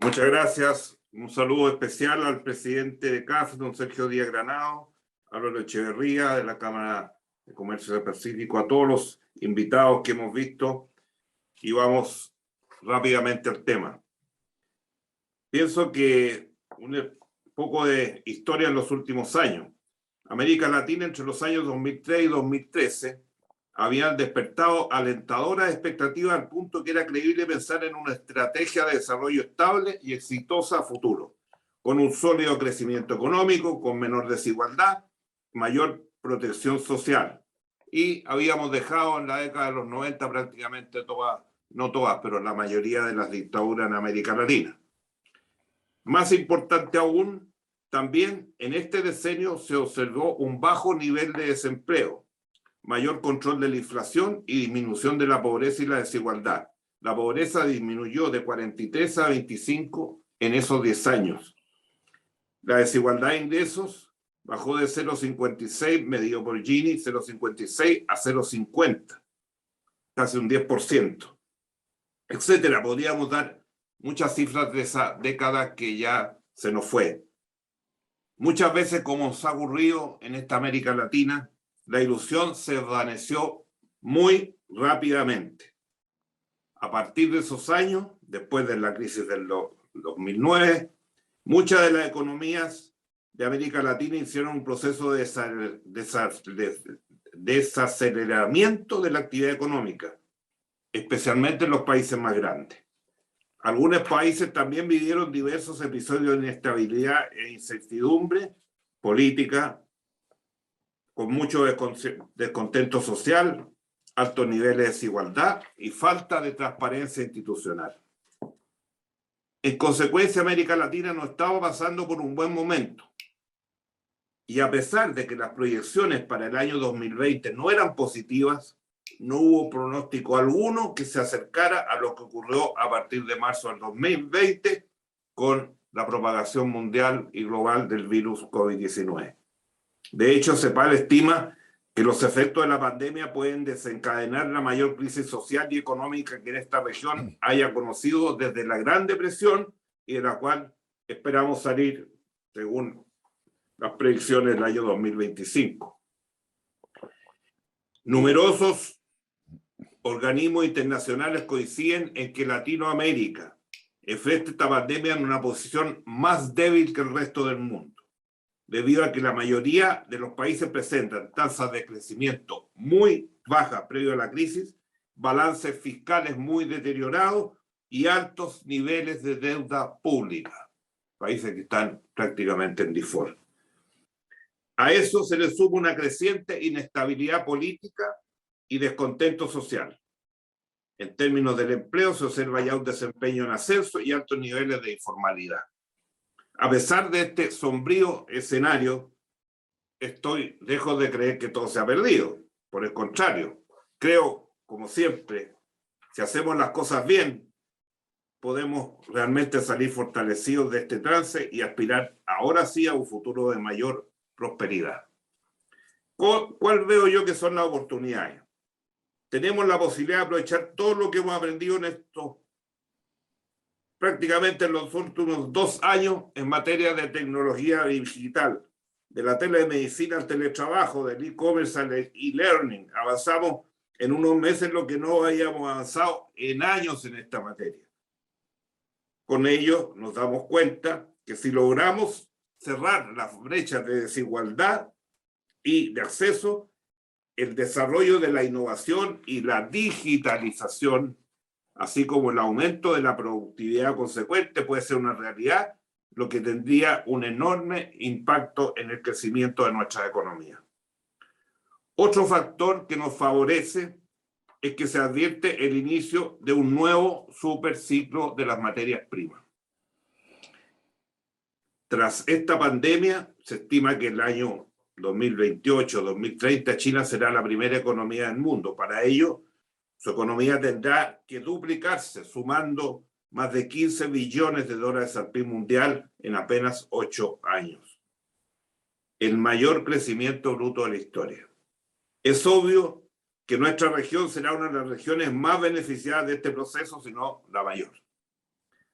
Muchas gracias. Un saludo especial al presidente de CAF, don Sergio Díaz Granado, a Álvaro Echeverría, de la Cámara de Comercio del Pacífico, a todos los invitados que hemos visto, y vamos rápidamente al tema. Pienso que un poco de historia en los últimos años. América Latina entre los años 2003 y 2013 habían despertado alentadoras expectativas al punto que era creíble pensar en una estrategia de desarrollo estable y exitosa a futuro, con un sólido crecimiento económico, con menor desigualdad, mayor protección social. Y habíamos dejado en la década de los 90 prácticamente todas, no todas, pero la mayoría de las dictaduras en América Latina. Más importante aún, también en este decenio se observó un bajo nivel de desempleo, mayor control de la inflación y disminución de la pobreza y la desigualdad. La pobreza disminuyó de 43 a 25 en esos 10 años. La desigualdad de ingresos bajó de 0,56, medido por Gini, 0,56 a 0,50, casi un 10%, etcétera. Podríamos dar muchas cifras de esa década que ya se nos fue. Muchas veces, como nos ha ocurrido en esta América Latina, la ilusión se desvaneció muy rápidamente. A partir de esos años, después de la crisis del 2009, muchas de las economías de América Latina hicieron un proceso de desaceleramiento de la actividad económica, especialmente en los países más grandes. Algunos países también vivieron diversos episodios de inestabilidad e incertidumbre política, con mucho descontento social, altos niveles de desigualdad y falta de transparencia institucional. En consecuencia, América Latina no estaba pasando por un buen momento. Y a pesar de que las proyecciones para el año 2020 no eran positivas, no hubo pronóstico alguno que se acercara a lo que ocurrió a partir de marzo del 2020 con la propagación mundial y global del virus COVID-19. De hecho, CEPAL estima que los efectos de la pandemia pueden desencadenar la mayor crisis social y económica que en esta región haya conocido desde la Gran Depresión y de la cual esperamos salir, según las predicciones del año 2025. Numerosos organismos internacionales coinciden en que Latinoamérica enfrenta esta pandemia en una posición más débil que el resto del mundo, debido a que la mayoría de los países presentan tasas de crecimiento muy bajas previo a la crisis, balances fiscales muy deteriorados y altos niveles de deuda pública, países que están prácticamente en default. A eso se le suma una creciente inestabilidad política y descontento social. En términos del empleo, se observa ya un desempeño en ascenso y altos niveles de informalidad. A pesar de este sombrío escenario, estoy lejos de creer que todo se ha perdido. Por el contrario, creo, como siempre, si hacemos las cosas bien, podemos realmente salir fortalecidos de este trance y aspirar ahora sí a un futuro de mayor prosperidad. ¿Cuál veo yo que son las oportunidades? Tenemos la posibilidad de aprovechar todo lo que hemos aprendido en estos prácticamente en los últimos 2 años en materia de tecnología digital, de la telemedicina al teletrabajo, del e-commerce al e-learning. Avanzamos en unos meses lo que no habíamos avanzado en años en esta materia. Con ello nos damos cuenta que si logramos cerrar las brechas de desigualdad y de acceso, el desarrollo de la innovación y la digitalización, así como el aumento de la productividad consecuente, puede ser una realidad, lo que tendría un enorme impacto en el crecimiento de nuestra economía. Otro factor que nos favorece es que se advierte el inicio de un nuevo superciclo de las materias primas. Tras esta pandemia, se estima que el año 2028-2030 China será la primera economía del mundo. Para ello, su economía tendrá que duplicarse, sumando más de 15 billones de dólares al PIB mundial en apenas 8 años. El mayor crecimiento bruto de la historia. Es obvio que nuestra región será una de las regiones más beneficiadas de este proceso, si no la mayor.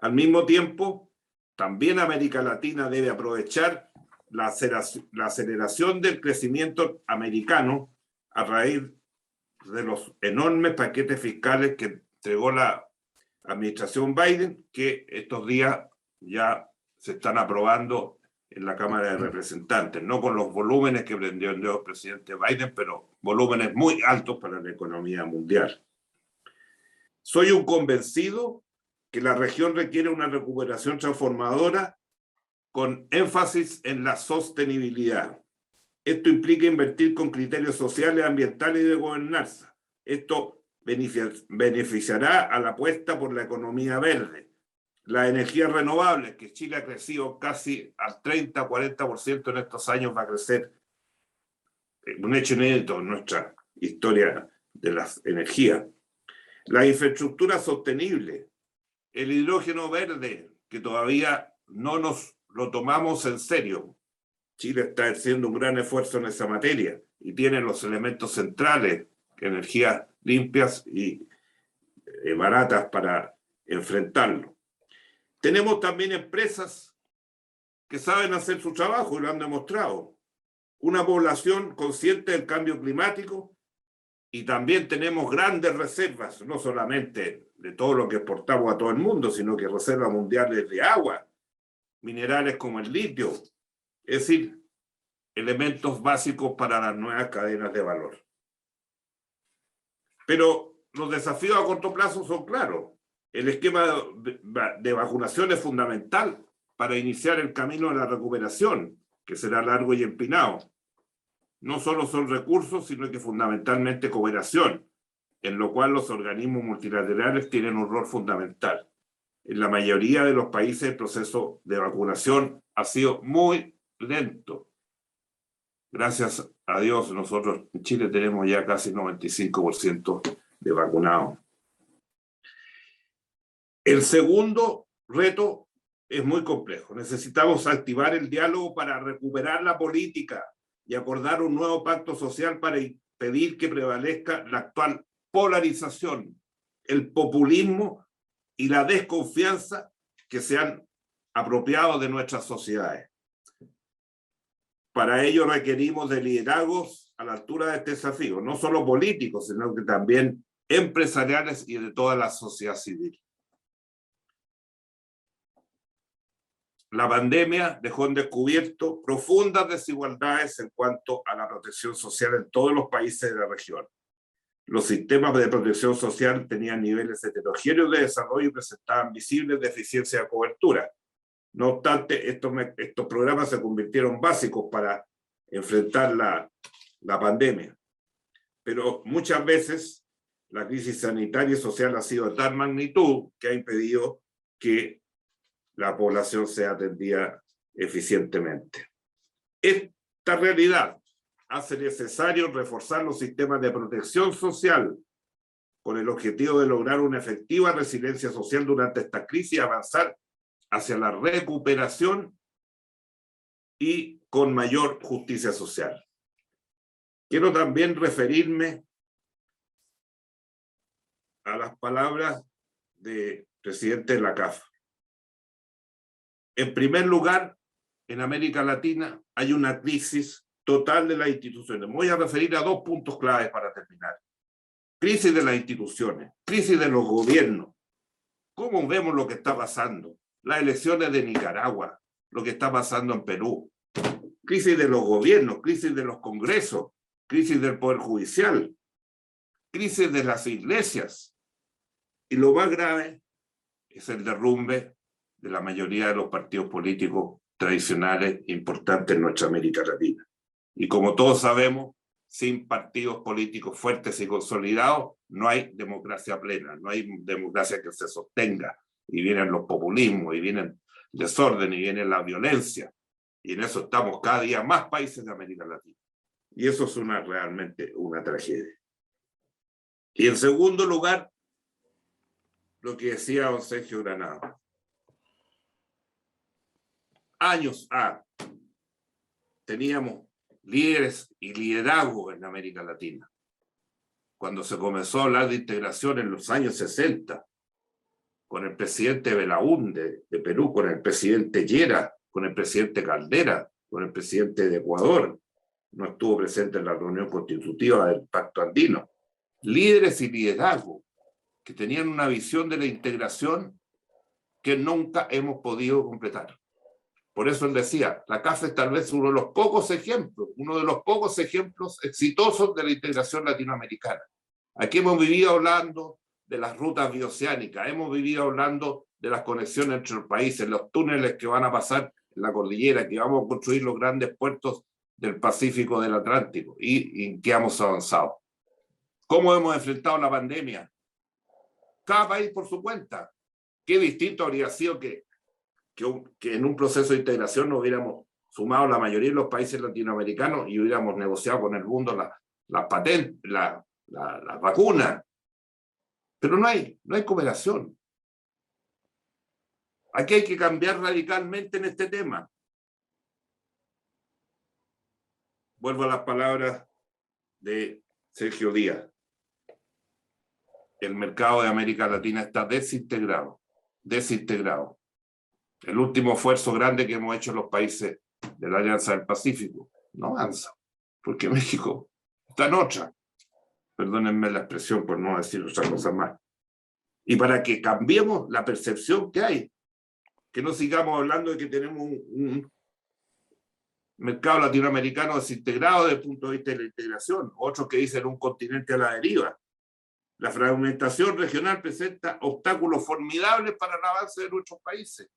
Al mismo tiempo, también América Latina debe aprovechar la aceleración del crecimiento americano a raíz de los enormes paquetes fiscales que entregó la administración Biden, que estos días ya se están aprobando en la Cámara de Representantes, no con los volúmenes que prendió el nuevo presidente Biden, pero volúmenes muy altos para la economía mundial. Soy un convencido que la región requiere una recuperación transformadora con énfasis en la sostenibilidad. Esto implica invertir con criterios sociales, ambientales y de gobernanza. Esto beneficiará a la apuesta por la economía verde, las energías renovables, que Chile ha crecido casi al 30-40% en estos años, va a crecer, un hecho inédito en nuestra historia de las energías. La infraestructura sostenible, el hidrógeno verde, que todavía no nos lo tomamos en serio. Chile está haciendo un gran esfuerzo en esa materia y tiene los elementos centrales, energías limpias y baratas para enfrentarlo. Tenemos también empresas que saben hacer su trabajo y lo han demostrado. Una población consciente del cambio climático y también tenemos grandes reservas, no solamente de todo lo que exportamos a todo el mundo, sino que reservas mundiales de agua, minerales como el litio, es decir, elementos básicos para las nuevas cadenas de valor. Pero los desafíos a corto plazo son claros. El esquema de vacunación es fundamental para iniciar el camino de la recuperación, que será largo y empinado. No solo son recursos, sino que fundamentalmente cooperación, en lo cual los organismos multilaterales tienen un rol fundamental. En la mayoría de los países el proceso de vacunación ha sido muy lento. Gracias a Dios, nosotros en Chile tenemos ya casi 95% de vacunados. El segundo reto es muy complejo. Necesitamos activar el diálogo para recuperar la política y acordar un nuevo pacto social para impedir que prevalezca la actual polarización, el populismo y la desconfianza que se han apropiado de nuestras sociedades. Para ello requerimos de liderazgos a la altura de este desafío, no solo políticos, sino que también empresariales y de toda la sociedad civil. La pandemia dejó en descubierto profundas desigualdades en cuanto a la protección social en todos los países de la región. Los sistemas de protección social tenían niveles heterogéneos de desarrollo y presentaban visibles deficiencias de cobertura. No obstante, estos programas se convirtieron básicos para enfrentar la pandemia. Pero muchas veces la crisis sanitaria y social ha sido de tal magnitud que ha impedido que la población sea atendida eficientemente. Esta realidad hace necesario reforzar los sistemas de protección social con el objetivo de lograr una efectiva resiliencia social durante esta crisis y avanzar hacia la recuperación y con mayor justicia social. Quiero también referirme a las palabras del presidente de la CAF. En primer lugar, en América Latina hay una crisis total de las instituciones. Me voy a referir a dos puntos claves para terminar. Crisis de las instituciones, crisis de los gobiernos. ¿Cómo vemos lo que está pasando? Las elecciones de Nicaragua, lo que está pasando en Perú. Crisis de los gobiernos, crisis de los congresos, crisis del Poder Judicial, crisis de las iglesias. Y lo más grave es el derrumbe de la mayoría de los partidos políticos tradicionales importantes en nuestra América Latina. Y como todos sabemos, sin partidos políticos fuertes y consolidados, no hay democracia plena, no hay democracia que se sostenga. Y vienen los populismos, y vienen el desorden, y viene la violencia. Y en eso estamos cada día más países de América Latina. Y eso es realmente una tragedia. Y en segundo lugar, lo que decía don Sergio Granado. Años teníamos líderes y liderazgo en América Latina. Cuando se comenzó a hablar de integración en los años 60, con el presidente Belaúnde de Perú, con el presidente Llera, con el presidente Caldera, con el presidente de Ecuador. No estuvo presente en la reunión constitutiva del Pacto Andino. Líderes y liderazgo que tenían una visión de la integración que nunca hemos podido completar. Por eso él decía, la CAF es tal vez uno de los pocos ejemplos exitosos de la integración latinoamericana. Aquí hemos vivido hablando de las rutas bioceánicas, hemos vivido hablando de las conexiones entre los países, los túneles que van a pasar en la cordillera, que vamos a construir los grandes puertos del Pacífico, del Atlántico, y en qué hemos avanzado. ¿Cómo hemos enfrentado la pandemia? Cada país por su cuenta. Qué distinto habría sido que en un proceso de integración nos hubiéramos sumado la mayoría de los países latinoamericanos y hubiéramos negociado con el mundo las patentes, las vacunas. Pero no hay cooperación. Aquí hay que cambiar radicalmente en este tema. Vuelvo a las palabras de Sergio Díaz. El mercado de América Latina está desintegrado. El último esfuerzo grande que hemos hecho en los países de la Alianza del Pacífico no avanza, porque México está en otra. Perdónenme la expresión por no decir otra cosa más. Y para que cambiemos la percepción que hay, que no sigamos hablando de que tenemos un mercado latinoamericano desintegrado desde el punto de vista de la integración, otros que dicen un continente a la deriva. La fragmentación regional presenta obstáculos formidables para el avance de nuestros países.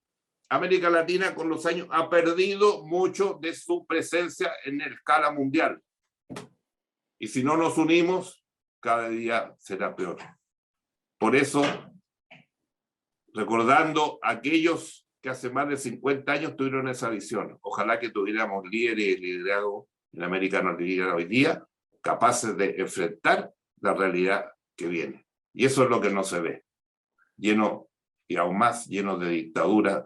América Latina con los años ha perdido mucho de su presencia en la escala mundial. Y si no nos unimos, cada día será peor. Por eso, recordando a aquellos que hace más de 50 años tuvieron esa visión, ojalá que tuviéramos líderes y liderazgo en América Latina hoy día, capaces de enfrentar la realidad que viene. Y eso es lo que no se ve. Lleno, y aún más, lleno de dictaduras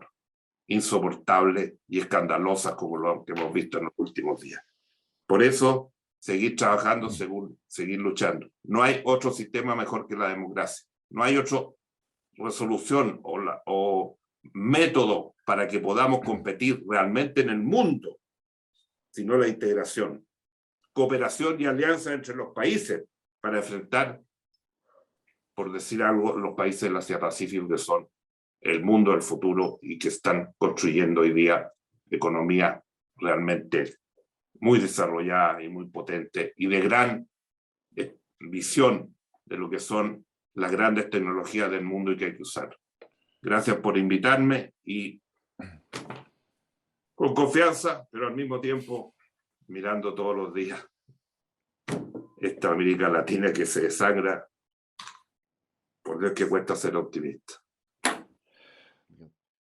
insoportables y escandalosas como lo que hemos visto en los últimos días. Por eso, seguir trabajando, seguir luchando. No hay otro sistema mejor que la democracia. No hay otra resolución o método para que podamos competir realmente en el mundo, sino la integración. Cooperación y alianza entre los países para enfrentar, por decir algo, los países del Asia-Pacífico que son el mundo del futuro y que están construyendo hoy día economía realmente muy desarrollada y muy potente y de gran visión de lo que son las grandes tecnologías del mundo y que hay que usar. Gracias por invitarme y con confianza, pero al mismo tiempo mirando todos los días esta América Latina que se desangra. Por Dios que cuesta ser optimista.